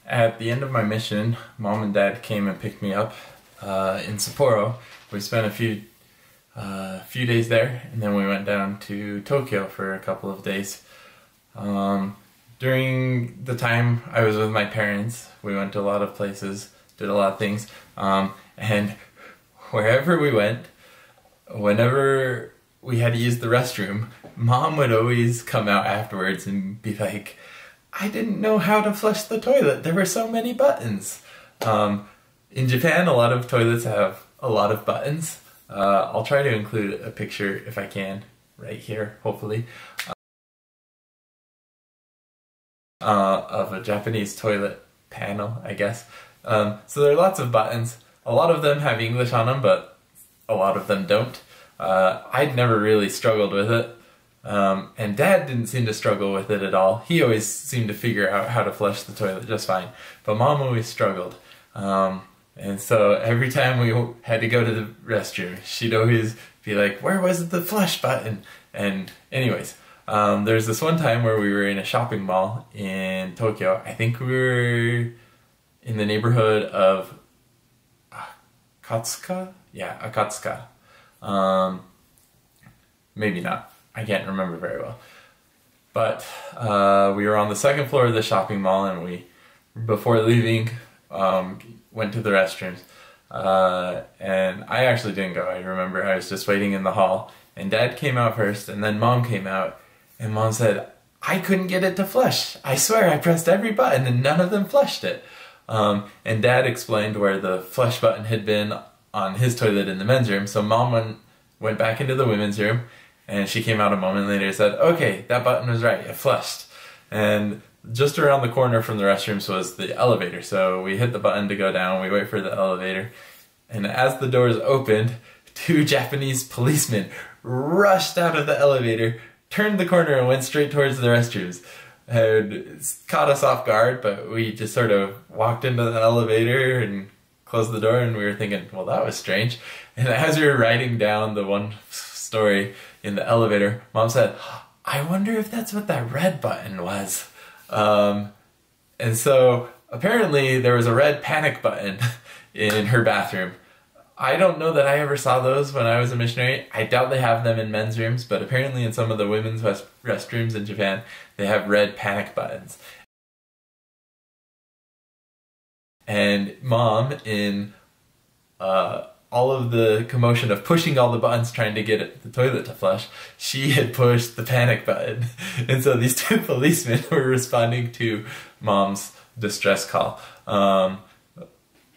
At the end of my mission, Mom and Dad came and picked me up in Sapporo. We spent a few days there, and then we went down to Tokyo for a couple of days. During the time I was with my parents, we went to a lot of places, did a lot of things, and wherever we went, whenever we had to use the restroom, Mom would always come out afterwards and be like, "I didn't know how to flush the toilet. There were so many buttons." In Japan, a lot of toilets have a lot of buttons. I'll try to include a picture if I can, right here, hopefully, of a Japanese toilet panel, I guess. So there are lots of buttons. A lot of them have English on them, but a lot of them don't. I'd never really struggled with it. And Dad didn't seem to struggle with it at all. He always seemed to figure out how to flush the toilet just fine. But Mom always struggled. And so every time we had to go to the restroom, she'd always be like, "Where was the flush button?" And anyways, there's this one time where we were in a shopping mall in Tokyo. I think we were in the neighborhood of Akatsuka? Yeah, Akatsuka. Maybe not. I can't remember very well. But we were on the second floor of the shopping mall, and we, before leaving, went to the restrooms. And I actually didn't go. I remember I was just waiting in the hall, and Dad came out first, and then Mom came out, and Mom said, "I couldn't get it to flush. I swear I pressed every button and none of them flushed it." And Dad explained where the flush button had been on his toilet in the men's room, so Mom went back into the women's room, and she came out a moment later and said, "Okay, that button was right, it flushed." And just around the corner from the restrooms was the elevator, so we hit the button to go down, we wait for the elevator, and as the doors opened, two Japanese policemen rushed out of the elevator, turned the corner, and went straight towards the restrooms. It caught us off guard, but we just sort of walked into the elevator and closed the door, and we were thinking, well, that was strange. And as we were riding down the one story in the elevator, Mom said, "I wonder if that's what that red button was." And so apparently there was a red panic button in her bathroom. I don't know that I ever saw those when I was a missionary. I doubt they have them in men's rooms, but apparently in some of the women's restrooms in Japan, they have red panic buttons. And Mom, in all of the commotion of pushing all the buttons trying to get the toilet to flush, she had pushed the panic button. And so these two policemen were responding to Mom's distress call.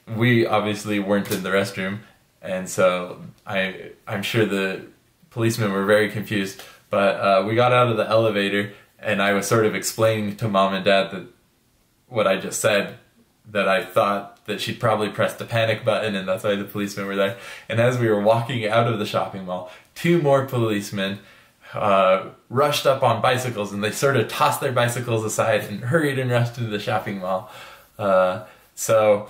We obviously weren't in the restroom, and so I'm sure the policemen were very confused, but we got out of the elevator, and I was sort of explaining to Mom and Dad that what I just said, that I thought that she'd probably pressed the panic button, and that's why the policemen were there. And as we were walking out of the shopping mall, two more policemen rushed up on bicycles, and they sort of tossed their bicycles aside and hurried and rushed into the shopping mall. So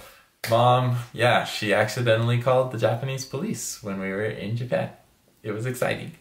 Mom, yeah, she accidentally called the Japanese police when we were in Japan. It was exciting.